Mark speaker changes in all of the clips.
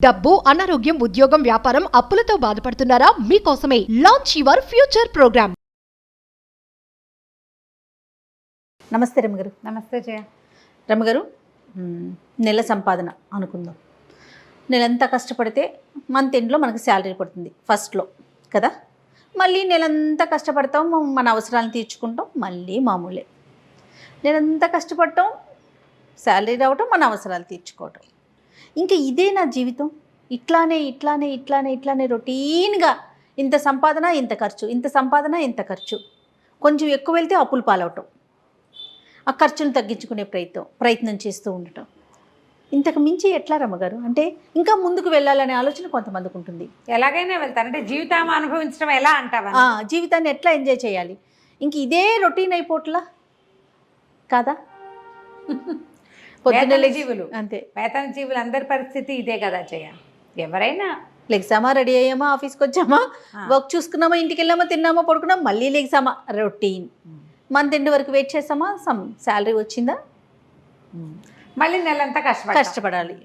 Speaker 1: డబ్బు, అనారోగ్యం, ఉద్యోగం, వ్యాపారం, అప్పులతో బాధపడుతున్నారా? మీకోసమే లాంచ్ యువర్ ఫ్యూచర్ ప్రోగ్రామ్.
Speaker 2: నమస్తే రమగారు.
Speaker 3: నమస్తే జయ.
Speaker 2: రమగారు, నెల సంపాదన అనుకుందాం. నెలంతా కష్టపడితే మంత్ ఎండ్లో మనకు శాలరీ పడుతుంది ఫస్ట్లో కదా. మళ్ళీ నెలంతా కష్టపడతాం, మన అవసరాలను తీర్చుకుంటాం, మళ్ళీ మామూలే. నెలంతా కష్టపడటం, శాలరీ రావటం, మన అవసరాలు తీర్చుకోవటం. ఇంకా ఇదే నా జీవితం. ఇట్లానే రొటీన్గా ఇంత సంపాదన ఇంత ఖర్చు, ఇంత సంపాదన ఇంత ఖర్చు. కొంచెం ఎక్కువ వెళ్తే అప్పులు పాలవటం, ఆ ఖర్చును తగ్గించుకునే ప్రయత్నం చేస్తూ ఉండటం. ఇంతకు మించి ఎట్లా రమ్మగారు? అంటే ఇంకా ముందుకు వెళ్ళాలనే ఆలోచన కొంతమందికి ఉంటుంది.
Speaker 3: ఎలాగైనా వెళ్తారు, అంటే జీవితం అనుభవించడం ఎలా అంటావా?
Speaker 2: జీవితాన్ని ఎట్లా ఎంజాయ్ చేయాలి? ఇంక ఇదే రొటీన్ అయిపోట్లా కాదా?
Speaker 3: పొద్దున్న జీవులు
Speaker 2: అంతే,
Speaker 3: వేతన జీవులు అందరి పరిస్థితి ఇదే కదా జయ. ఎవరైనా
Speaker 2: లెగ్సామా, రెడీ అయ్యామా, ఆఫీస్కి వచ్చామా, వర్క్ చూసుకున్నామా, ఇంటికి వెళ్ళామా, తిన్నామా, పడుకున్నామా, మళ్ళీ లెగ్సామా, రొటీన్. మంత్ ఎండ్ వరకు వెయిట్ చేస్తామా, శాలరీ వచ్చిందా,
Speaker 3: మళ్ళీ నెలంతా కష్టపడాలి.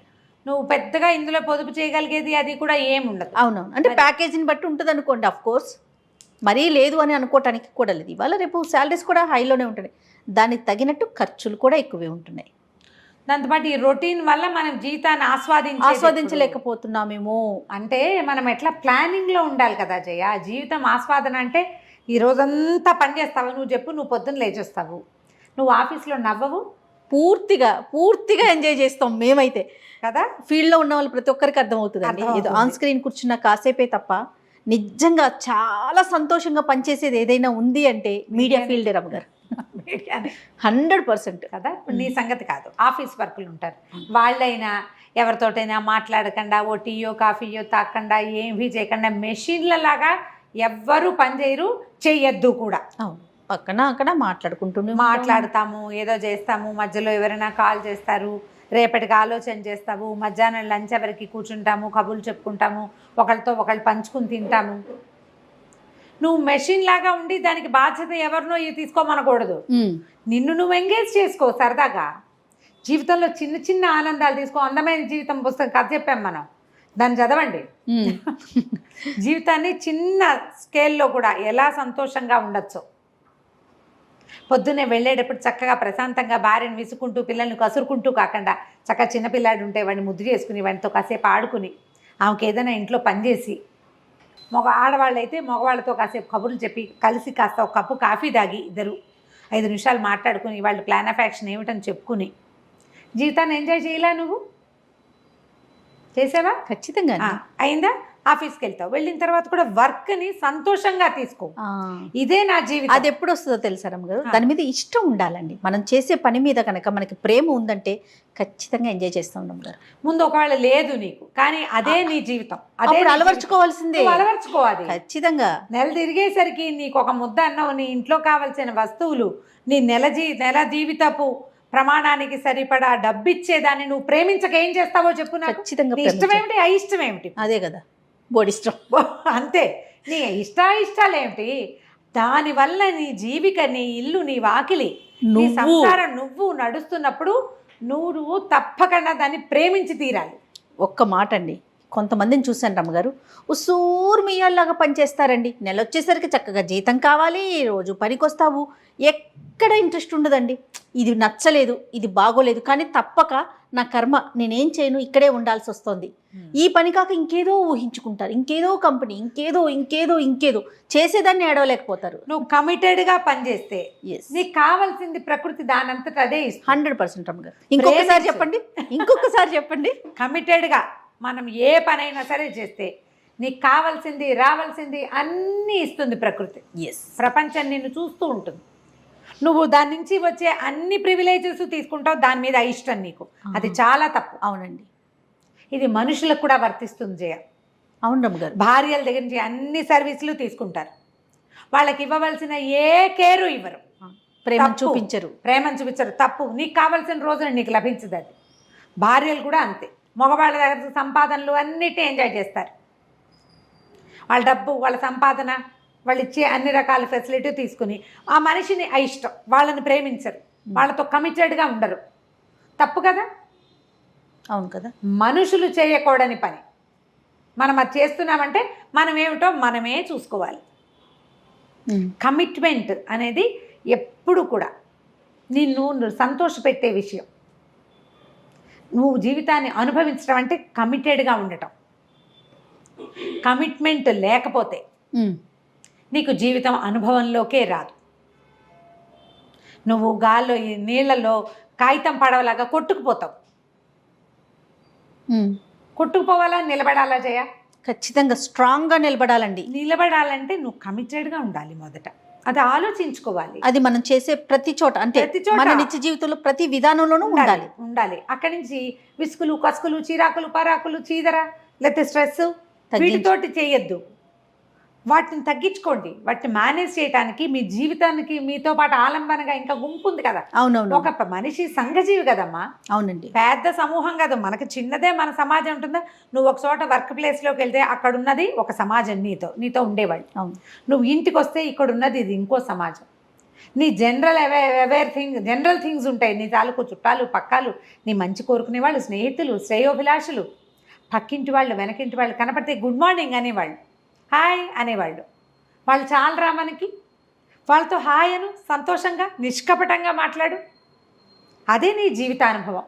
Speaker 3: నువ్వు పెద్దగా ఇందులో పొదుపు చేయగలిగేది అది కూడా ఏముండదు.
Speaker 2: అవునవును, అంటే ప్యాకేజీని బట్టి ఉంటుంది అనుకోండి. ఆఫ్ కోర్స్ మరీ లేదు అని అనుకోవటానికి కూడా లేదు. ఇవాళ రేపు శాలరీస్ కూడా హైలోనే ఉంటున్నాయి, దానికి తగినట్టు ఖర్చులు కూడా ఎక్కువే ఉంటున్నాయి.
Speaker 3: దాంతోపాటు ఈ రొటీన్ వల్ల మనం జీవితాన్ని
Speaker 2: ఆస్వాదించలేకపోతున్నామేమో.
Speaker 3: అంటే మనం ఎట్లా ప్లానింగ్లో ఉండాలి కదా జయ. జీవితం ఆస్వాదన అంటే ఈ రోజంతా పని చేస్తావు. నువ్వు చెప్పు, నువ్వు పొద్దున్న లేచేస్తావు, నువ్వు ఆఫీస్లో నవ్వవు,
Speaker 2: పూర్తిగా ఎంజాయ్ చేస్తాం మేమైతే
Speaker 3: కదా.
Speaker 2: ఫీల్డ్లో ఉన్న వాళ్ళు ప్రతి ఒక్కరికి అర్థమవుతుందండి. ఏదో ఆన్ స్క్రీన్ కూర్చున్న కాసేపే తప్ప నిజంగా చాలా సంతోషంగా పనిచేసేది ఏదైనా ఉంది అంటే మీడియా ఫీల్డే రమ్మగారు. 100%
Speaker 3: కదా. నీ సంగతి కాదు, ఆఫీస్ వర్కులు ఉంటారు, వాళ్ళైనా ఎవరితోటైనా మాట్లాడకుండా, ఓ టీయో కాఫీయో తాకుండా, ఏమీ చేయకుండా మెషిన్లలాగా ఎవ్వరూ పనిచేయరు, చెయ్యొద్దు కూడా.
Speaker 2: పక్కన అక్కడ
Speaker 3: మాట్లాడతాము, ఏదో చేస్తాము, మధ్యలో ఎవరైనా కాల్ చేస్తారు, రేపటికి ఆలోచన చేస్తాము, మధ్యాహ్నం లంచ్ ఎవరికి కూర్చుంటాము, కబుర్లు చెప్పుకుంటాము, ఒకళ్ళతో ఒకళ్ళు పంచుకుని తింటాము. నువ్వు మెషిన్ లాగా ఉండి దానికి బాధ్యత ఎవరినో తీసుకోమనకూడదు. నిన్ను నువ్వు ఎంగేజ్ చేసుకో సరదాగా. జీవితంలో చిన్న చిన్న ఆనందాలు తీసుకో. అందమైన జీవితం పుస్తకం కథ చెప్పాం మనం, దాన్ని చదవండి. జీవితాన్ని చిన్న స్కేల్లో కూడా ఎలా సంతోషంగా ఉండొచ్చు. పొద్దున్నే వెళ్ళేటప్పుడు చక్కగా ప్రశాంతంగా భార్యను విసుకుంటూ, పిల్లల్ని కసురుకుంటూ కాకుండా, చక్కగా చిన్నపిల్లాడు ఉంటే వాడిని ముద్దు చేసుకుని, వాడితో కాసేపు ఆడుకుని, ఆమెకి ఏదైనా ఇంట్లో పనిచేసి, ఆడవాళ్ళు అయితే మగవాళ్ళతో కాసేపు కబుర్లు చెప్పి, కలిసి కాస్త ఒక కప్పు కాఫీ తాగి, ఇద్దరు 5 నిమిషాలు మాట్లాడుకుని, వాళ్ళ ప్లాన్ ఆఫ్ యాక్షన్ ఏమిటని చెప్పుకుని జీవితాన్ని ఎంజాయ్ చేయలే? నువ్వు చేసావా?
Speaker 2: ఖచ్చితంగా
Speaker 3: అయిందా? ఆఫీస్కి వెళ్తావు, వెళ్ళిన తర్వాత కూడా వర్క్ని సంతోషంగా తీసుకో. ఇదే నా జీవితం.
Speaker 2: అది ఎప్పుడు వస్తుందో తెలుసా రమ్మగారు? దాని మీద ఇష్టం ఉండాలండి. మనం చేసే పని మీద కనుక మనకి ప్రేమ ఉందంటే ఖచ్చితంగా ఎంజాయ్ చేస్తూ ఉన్నాం గారు.
Speaker 3: ముందు ఒకవేళ లేదు నీకు, కానీ అదే నీ జీవితం, అదే
Speaker 2: అలవర్చుకోవాల్సిందే.
Speaker 3: అలవర్చుకోవాలి ఖచ్చితంగా. నెల తిరిగేసరికి నీకు ఒక ముద్ద అన్నవు, నీ ఇంట్లో కావాల్సిన వస్తువులు, నీ నెల జీవితపు ప్రమాణానికి సరిపడా డబ్బిచ్చేదాన్ని నువ్వు ప్రేమించక ఏం చేస్తావో చెప్పు నాకు.
Speaker 2: ఖచ్చితంగా
Speaker 3: ఇష్టమేమిటి, అయిష్టం ఏమిటి?
Speaker 2: అదే కదా బోడిష్టం.
Speaker 3: అంతే. నీ ఇష్టాలు ఏమిటి? దానివల్ల నీ జీవిక, నీ ఇల్లు, నీ వాకిలి, నీ సంసారం నువ్వు నడుస్తున్నప్పుడు నువ్వు తప్పకుండా దాన్ని ప్రేమించి తీరాలి.
Speaker 2: ఒక్క మాట అండి, కొంతమందిని చూశాను రమ్మగారు, ఉసూరు మియ్యాల్లాగా పనిచేస్తారండి. నెల వచ్చేసరికి చక్కగా జీతం కావాలి, రోజు పనికి వస్తావు, ఎక్కడ ఇంట్రెస్ట్ ఉండదండి. ఇది నచ్చలేదు, ఇది బాగోలేదు, కానీ తప్పక నా కర్మ, నేనేం చేయను, ఇక్కడే ఉండాల్సి వస్తుంది. ఈ పని కాక ఇంకేదో ఊహించుకుంటారు, ఇంకేదో కంపెనీ, ఇంకేదో చేసేదాన్ని ఏడవలేకపోతారు.
Speaker 3: నువ్వు కమిటెడ్గా పనిచేస్తే నీకు కావాల్సింది ప్రకృతి దానంతట అదే ఇస్తుంది.
Speaker 2: 100% రమ్మగారు. ఇంకొకసారి చెప్పండి.
Speaker 3: కమిటెడ్గా మనం ఏ పనైనా సరే చేస్తే నీకు కావాల్సింది, రావాల్సింది అన్నీ ఇస్తుంది ప్రకృతి. ప్రపంచం నిన్ను చూస్తూ ఉంటుంది. నువ్వు దాని నుంచి వచ్చే అన్ని ప్రివిలేజెస్ తీసుకుంటావు, దాని మీద ఇష్టం నీకు. అది చాలా తప్పు.
Speaker 2: అవునండి,
Speaker 3: ఇది మనుషులకు కూడా వర్తిస్తుంది జయ.
Speaker 2: అవును రమ్మగారు.
Speaker 3: భార్యల దగ్గర నుంచి అన్ని సర్వీసులు తీసుకుంటారు, వాళ్ళకి ఇవ్వవలసిన ఏ కేరు ఇవ్వరు,
Speaker 2: ప్రేమను చూపించరు.
Speaker 3: తప్పు. నీకు కావాల్సిన రోజున నీకు లభించదు. అది భార్యలు కూడా అంతే. మగవాళ్ళ దగ్గర సంపాదనలు అన్నిటినీ ఎంజాయ్ చేస్తారు. వాళ్ళ డబ్బు, వాళ్ళ సంపాదన, వాళ్ళు ఇచ్చే అన్ని రకాల ఫెసిలిటీ తీసుకుని ఆ మనిషిని ఇష్టం, వాళ్ళని ప్రేమించరు, వాళ్ళతో కమిటెడ్గా ఉండరు. తప్పు కదా.
Speaker 2: అవును కదా.
Speaker 3: మనుషులు చేయకూడని పని మనం అది చేస్తున్నామంటే మనం ఏమిటో మనమే చూసుకోవాలి. కమిట్మెంట్ అనేది ఎప్పుడు కూడా నిన్ను సంతోషపెట్టే విషయం. నువ్వు జీవితాన్ని అనుభవించడం అంటే కమిటెడ్గా ఉండటం. కమిట్మెంట్ లేకపోతే నీకు జీవితం అనుభవంలోకే రాదు. నువ్వు గాల్లో ఈ నీళ్ళల్లో కాగితం పడవలాగా కొట్టుకుపోతావు. కొట్టుకుపోవాలా, నిలబడాలా జయ?
Speaker 2: ఖచ్చితంగా స్ట్రాంగ్గా నిలబడాలండి.
Speaker 3: నిలబడాలంటే నువ్వు కమిటెడ్గా ఉండాలి. మొదట అది ఆలోచించుకోవాలి.
Speaker 2: అది మనం చేసే ప్రతి చోట, అంటే మన నిత్య జీవితంలో ప్రతి విధానంలోనూ ఉండాలి.
Speaker 3: అక్కడి నుంచి విసుకులు, కసుకులు, చిరాకులు, పరాకులు, చీదర లేకపోతే స్ట్రెస్ వీటితోటి చేయొద్దు. వాటిని తగ్గించుకోండి. వాటిని మేనేజ్ చేయడానికి మీ జీవితానికి మీతో పాటు ఆలంబనగా ఇంకా గుంపు ఉంది కదా.
Speaker 2: అవునవును.
Speaker 3: ఒక మనిషి సంఘజీవి కదమ్మా.
Speaker 2: అవునండి.
Speaker 3: పెద్ద సమూహం కదా. మనకి చిన్నదే మన సమాజం ఉంటుందా? నువ్వు ఒక చోట వర్క్ ప్లేస్లోకి వెళ్తే అక్కడ ఉన్నది ఒక సమాజం, నీతో ఉండేవాళ్ళు.
Speaker 2: అవును.
Speaker 3: నువ్వు ఇంటికి వస్తే ఇక్కడ ఉన్నది ఇది ఇంకో సమాజం. నీ జనరల్ థింగ్స్ ఉంటాయి. నీ తాలూకు చుట్టాలు, పక్కాలు, నీ మంచి కోరుకునే వాళ్ళు, స్నేహితులు, శ్రేయోభిలాషులు, పక్కింటి వాళ్ళు, వెనకింటి వాళ్ళు కనపడితే గుడ్ మార్నింగ్ అనేవాళ్ళు, హాయ్ అనేవాళ్ళు. వాళ్ళు చాలరా మనకి. వాళ్ళతో హాయ్ అను, సంతోషంగా నిష్కపటంగా మాట్లాడు. అదే నీ జీవితానుభవం.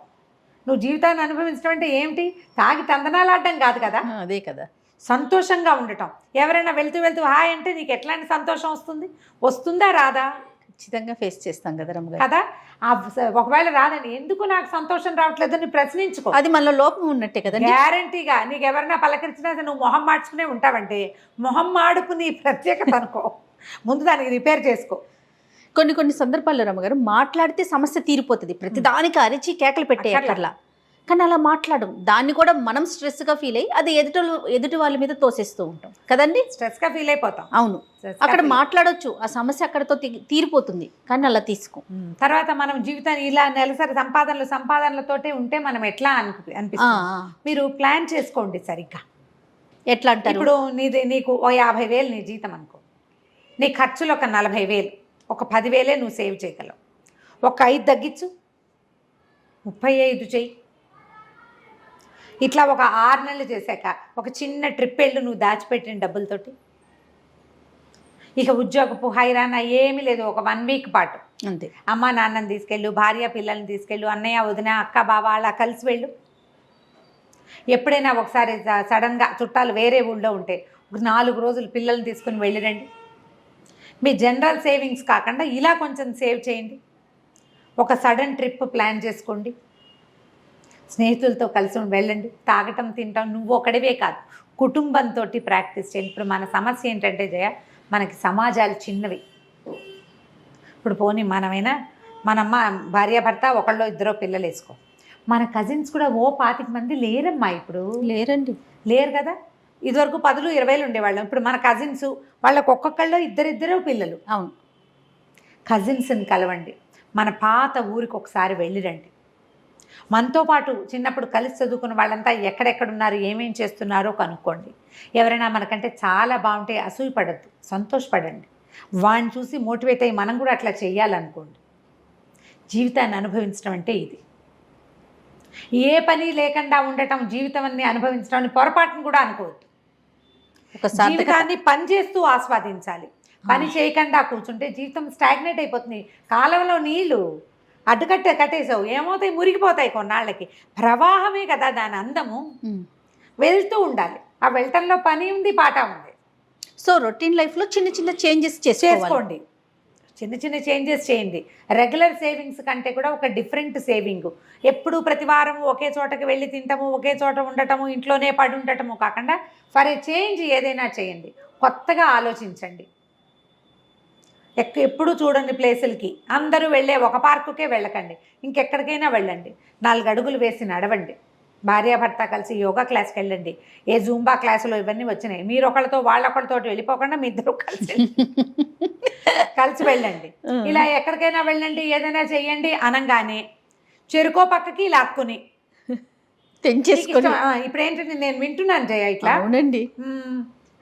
Speaker 3: నువ్వు జీవితాన్ని అనుభవించడం అంటే ఏమిటి? తాగి తందనాలు ఆడడం కాదు కదా.
Speaker 2: అదే కదా.
Speaker 3: సంతోషంగా ఉండటం. ఎవరైనా వెళ్తూ హాయ్ అంటే నీకు ఎట్లాంటి సంతోషం వస్తుంది? వస్తుందా రాదా?
Speaker 2: ఖచ్చితంగా ఫేస్ చేస్తాం కదా రమ్మగారు.
Speaker 3: కదా. ఒకవేళ రాదని ఎందుకు నాకు సంతోషం రావట్లేదని ప్రశ్నించుకో.
Speaker 2: అది మనలో లోపం ఉన్నట్టే కదా.
Speaker 3: గ్యారంటీగా నీకు ఎవరైనా పలకరించినా నువ్వు మొహం మార్చుకునే ఉంటావంటే మొహం మాడుపు నీ ప్రత్యేకత అనుకో. ముందు దానికి రిపేర్ చేసుకో.
Speaker 2: కొన్ని సందర్భాల్లో రమ్మగారు మాట్లాడితే సమస్య తీరిపోతుంది. ప్రతిదానికి అరిచి కేకలు పెట్టేయక్కర్లా. కానీ అలా మాట్లాడడం, దాన్ని కూడా మనం స్ట్రెస్గా ఫీల్ అయ్యి అది ఎదుటి వాళ్ళ మీద తోసేస్తూ ఉంటాం కదండి.
Speaker 3: స్ట్రెస్గా ఫీల్ అయిపోతాం.
Speaker 2: అవును. అక్కడ మాట్లాడొచ్చు, ఆ సమస్య అక్కడతో తీరిపోతుంది. కానీ అలా తీసుకో.
Speaker 3: తర్వాత మనం జీవితాన్ని ఇలా నెలసరి సంపాదనలతోటే ఉంటే మనం ఎట్లా అనిపిస్తుంది? మీరు ప్లాన్ చేసుకోండి సరిగ్గా.
Speaker 2: ఎట్లా అంటారు?
Speaker 3: ఇప్పుడు నీకు 50,000 నీ జీతం అనుకో. నీ ఖర్చులు ఒక 40,000, ఒక 10,000 నువ్వు సేవ్ చేయగలవు. ఒక 5 తగ్గించు, 35 చెయ్యి. ఇట్లా ఒక 6 నెలలు చేశాక ఒక చిన్న ట్రిప్ వెళ్ళు నువ్వు దాచిపెట్టిన డబ్బులతోటి. ఇక ఉద్యోగపు హైరానా ఏమీ లేదు. ఒక 1 వీక్ పాటు
Speaker 2: అంతే.
Speaker 3: అమ్మ నాన్నని తీసుకెళ్ళు, భార్య పిల్లల్ని తీసుకెళ్ళు, అన్నయ్య వదిన అక్క బావ అలా కలిసి వెళ్ళు. ఎప్పుడైనా ఒకసారి సడన్గా చుట్టాలు వేరే ఊళ్ళో ఉంటే 4 రోజులు పిల్లల్ని తీసుకుని వెళ్ళిరండి. మీ జనరల్ సేవింగ్స్ కాకుండా ఇలా కొంచెం సేవ్ చేయండి. ఒక సడన్ ట్రిప్ ప్లాన్ చేసుకోండి. స్నేహితులతో కలిసి వెళ్ళండి. తాగటం, తింటాం నువ్వు ఒకటివే కాదు, కుటుంబంతో ప్రాక్టీస్ చేయండి. ఇప్పుడు మన సమస్య ఏంటంటే జయ, మనకి సమాజాలు చిన్నవి. ఇప్పుడు పోనీ మనమైనా మనమ్మ భార్యాభర్త ఒకళ్ళో ఇద్దరో పిల్లలు వేసుకో. మన కజిన్స్ కూడా 25 మంది లేరమ్మా. ఇప్పుడు లేరు కదా. ఇదివరకు 10, 20 ఉండేవాళ్ళం. ఇప్పుడు మన కజిన్స్ వాళ్ళకు ఒక్కొక్కళ్ళు ఇద్దరిద్దరు పిల్లలు.
Speaker 2: అవును.
Speaker 3: కజిన్స్ని కలవండి. మన పాత ఊరికి ఒకసారి వెళ్ళిరండి. మనతో పాటు చిన్నప్పుడు కలిసి చదువుకున్న వాళ్ళంతా ఎక్కడెక్కడున్నారు, ఏమేం చేస్తున్నారో కనుక్కోండి. ఎవరైనా మనకంటే చాలా బాగుంటే అసూయపడద్దు, సంతోషపడండి. వాడిని చూసి మోటివేట్ అయ్యి మనం కూడా అట్లా చెయ్యాలనుకోండి. జీవితాన్ని అనుభవించడం అంటే ఇది. ఏ పని లేకుండా ఉండటం జీవితాన్ని అనుభవించడం అని పొరపాటును కూడా అనుకోవద్దు. జీవితాన్ని పని చేస్తూ ఆస్వాదించాలి. పని చేయకుండా కూర్చుంటే జీవితం స్టాగ్నేట్ అయిపోతుంది. కాలంలో నీళ్లు కట్టేసావు, ఏమవుతాయి? మురిగిపోతాయి కొన్నాళ్ళకి. ప్రవాహమే కదా దాని అందము. వెళ్తూ ఉండాలి. ఆ వెళ్ళటంలో పని ఉంది, పాట ఉంది.
Speaker 2: సో రొటీన్ లైఫ్లో చిన్న చేంజెస్ చేసుకోండి.
Speaker 3: చిన్న చేంజెస్ చేయండి. రెగ్యులర్ సేవింగ్స్ కంటే కూడా ఒక డిఫరెంట్ సేవింగ్. ఎప్పుడు ప్రతి వారం ఒకే చోటకి వెళ్ళి తింటాము, ఒకే చోట ఉండటము, ఇంట్లోనే పడి ఉండటము కాకుండా ఫర్ ఏ చేంజ్ ఏదైనా చేయండి. కొత్తగా ఆలోచించండి. ఎప్పుడు చూడండి ప్లేసులకి. అందరూ వెళ్ళే ఒక పార్కుకే వెళ్ళకండి, ఇంకెక్కడికైనా వెళ్ళండి. 4 అడుగులు వేసి నడవండి. భార్యాభర్త కలిసి యోగా క్లాస్కి వెళ్ళండి. ఏ జూంబా క్లాసులో ఇవన్నీ వచ్చినాయి. మీరు ఒకళ్ళతో వాళ్ళొకళ్ళతో వెళ్ళిపోకుండా మీ ఇద్దరు కలిసి వెళ్ళండి. ఇలా ఎక్కడికైనా వెళ్ళండి, ఏదైనా చెయ్యండి అనగానే చెరుకో పక్కకి లాక్కుని ఇప్పుడు ఏంటంటే నేను వింటున్నాను జయ ఇట్లా.
Speaker 2: అవునండి.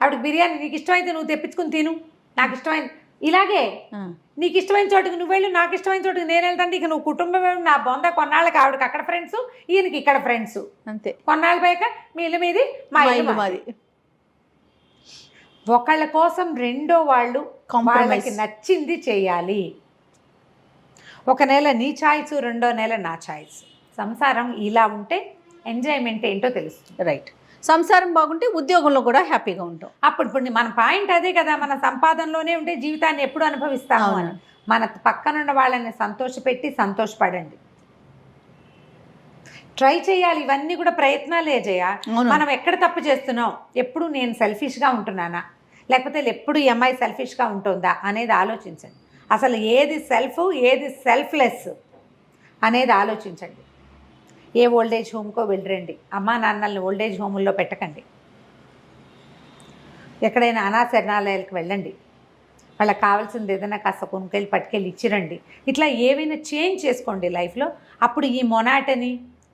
Speaker 3: ఆవిడకి బిర్యానీ నీకు ఇష్టమైతే నువ్వు తెప్పించుకుని తిను, నాకు ఇష్టమైంది ఇలాగే
Speaker 2: ఆ.
Speaker 3: నీకు ఇష్టమైన చోటుకి నువ్వు వెళ్ళు, నాకు ఇష్టమైన చోటుకి నేను వెళ్తాను. ఇక నువ్వు కుటుంబం నా బొంద కొన్నాళ్ళకి ఆవిడకి అక్కడ ఫ్రెండ్స్, ఈయనకి ఇక్కడ ఫ్రెండ్స్.
Speaker 2: అంతే.
Speaker 3: కొన్నాళ్ళ పైక మీ ఇల్లు మీది మా
Speaker 2: మా
Speaker 3: ఇల్లు
Speaker 2: ఇల్లు
Speaker 3: మాది.
Speaker 2: మాది.
Speaker 3: ఒకళ్ళ కోసం రెండో వాళ్ళు
Speaker 2: Compromise.
Speaker 3: వాళ్ళకి నచ్చింది చేయాలి. ఒక నెల నీ ఛాయిస్, రెండో నెల నా ఛాయిస్. సంసారం ఇలా ఉంటే ఎంజాయ్మెంట్ ఏంటో తెలుస్తుంది.
Speaker 2: రైట్. సంసారం బాగుంటే ఉద్యోగంలో కూడా హ్యాపీగా ఉంటాం.
Speaker 3: ఇప్పుడు మన పాయింట్ అదే కదా, మన సంపాదనలోనే ఉంటే జీవితాన్ని ఎప్పుడు అనుభవిస్తాము అని. మన పక్కనున్న వాళ్ళని సంతోషపెట్టి సంతోషపడండి, ట్రై చేయాలి. ఇవన్నీ కూడా ప్రయత్నాలే చేయ.
Speaker 2: అవును.
Speaker 3: మనం ఎక్కడ తప్పు చేస్తున్నాం, ఎప్పుడు నేను సెల్ఫిష్గా ఉంటున్నానా, లేకపోతే ఎప్పుడు ఈ అమ్మాయి సెల్ఫిష్గా ఉంటుందా అనేది ఆలోచించండి. అసలు ఏది సెల్ఫ్, ఏది సెల్ఫ్లెస్ అనేది ఆలోచించండి. ఏ ఓల్డేజ్ హోమ్కో వెళ్ళరండి, అమ్మా నాన్నల్ని ఓల్డేజ్ హోముల్లో పెట్టకండి. ఎక్కడైనా అనాశరణాలయాలకు వెళ్ళండి, వాళ్ళకి కావాల్సింది ఏదైనా కాస్త కొనుకెళ్ళి పట్టుకెళ్ళి ఇచ్చిరండి. ఇట్లా ఏవైనా చేంజ్ చేసుకోండి లైఫ్లో. అప్పుడు ఈ మొనాటని,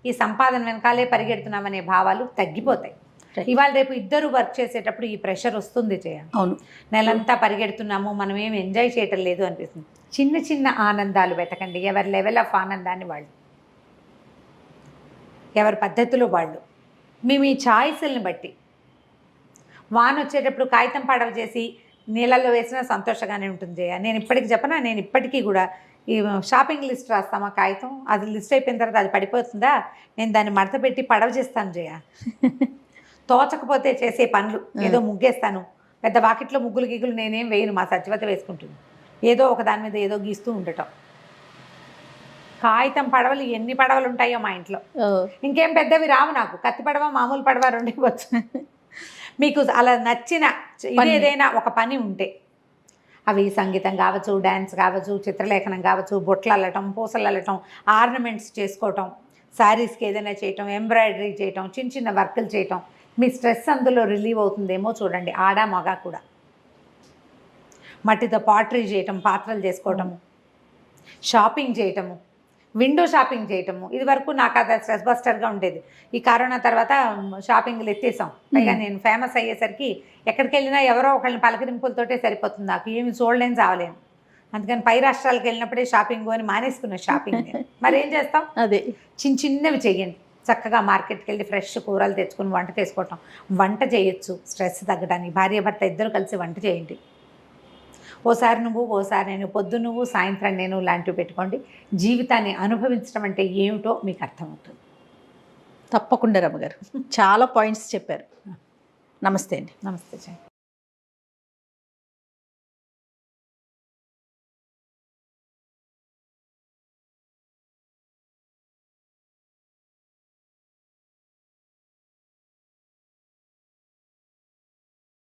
Speaker 3: ఈ సంపాదన వెనకాలే పరిగెడుతున్నామనే భావాలు తగ్గిపోతాయి. ఇవాళ రేపు ఇద్దరు వర్క్ చేసేటప్పుడు ఈ ప్రెషర్ వస్తుంది.
Speaker 2: అవును.
Speaker 3: నెలంతా పరిగెడుతున్నాము, మనం ఏమి ఎంజాయ్ చేయటం లేదు అనిపిస్తుంది. చిన్న చిన్న ఆనందాలు వెతకండి. ఎవరి లెవెల్ ఆఫ్ ఆనందాన్ని వాళ్ళు, ఎవరి పద్ధతిలో వాళ్ళు, మీ ఛాయిస్ని బట్టి. వాన వచ్చేటప్పుడు కాగితం పడవ చేసి నీళ్ళల్లో వేసినా సంతోషంగానే ఉంటుంది జయ. నేను ఇప్పటికి చెప్పనా, నేను ఇప్పటికీ కూడా ఈ షాపింగ్ లిస్ట్ రాస్తామా కాగితం, అది లిస్ట్ అయిపోయిన తర్వాత అది పడిపోతుందా, నేను దాన్ని మడత పెట్టి పడవ చేస్తాను జయ. తోచకపోతే చేసే పనులు, ఏదో ముగ్గేస్తాను, పెద్ద వాకిట్లో ముగ్గులు గిగ్గులు నేనేం వేయను, మా సత్యవత వేసుకుంటుంది. ఏదో ఒక దాని మీద ఏదో గీస్తూ ఉండటం. కాగితం పడవలు ఎన్ని పడవలు ఉంటాయో మా ఇంట్లో. ఇంకేం పెద్దవి రావు నాకు, కత్తి పడవ మామూలు పడవ రెండే వచ్చు. మీకు అలా నచ్చిన ఏదైనా ఒక పని ఉంటే, అవి సంగీతం కావచ్చు, డ్యాన్స్ కావచ్చు, చిత్రలేఖనం కావచ్చు, బొట్లు అల్లటం, పూసలు అల్లటం, ఆర్నమెంట్స్ చేసుకోవటం, శారీస్కి ఏదైనా చేయటం, ఎంబ్రాయిడరీ చేయటం, చిన్న చిన్న వర్కులు చేయటం, మీ స్ట్రెస్ అందులో రిలీవ్ అవుతుందేమో చూడండి. ఆడ మగ కూడా. మట్టితో పాటరీ చేయటం, పాత్రలు చేసుకోవటము, షాపింగ్ చేయటము, విండో షాపింగ్ చేయటము. ఇది వరకు నాకు అది స్ట్రెస్ బస్టర్గా ఉండేది. ఈ కరోనా తర్వాత షాపింగ్లు ఎత్తేసాం. పైగా నేను ఫేమస్ అయ్యేసరికి ఎక్కడికి వెళ్ళినా ఎవరో ఒకళ్ళని పలకరింపులతోటే సరిపోతుంది, నాకు ఏమి చూడలేని చావలేను. అందుకని పై రాష్ట్రాలకు వెళ్ళినప్పుడే షాపింగ్ అని మానేసుకున్న షాపింగ్. మరి ఏం చేస్తాం,
Speaker 2: అదే
Speaker 3: చిన్నవి చెయ్యండి. చక్కగా మార్కెట్కి వెళ్ళి ఫ్రెష్ కూరలు తెచ్చుకుని వంట చేసుకోవటం. వంట చేయొచ్చు స్ట్రెస్ తగ్గడానికి. భార్య భర్త ఇద్దరు కలిసి వంట చేయండి. ఓసారి నువ్వు, ఓసారి నేను, పొద్దు నువ్వు, సాయంత్రం నేను లాంటివి పెట్టుకోండి. జీవితాన్ని అనుభవించడం అంటే ఏమిటో మీకు అర్థమవుతుంది.
Speaker 2: తప్పకుండా రమ్మగారు చాలా పాయింట్స్ చెప్పారు. నమస్తే అండి.
Speaker 3: నమస్తే.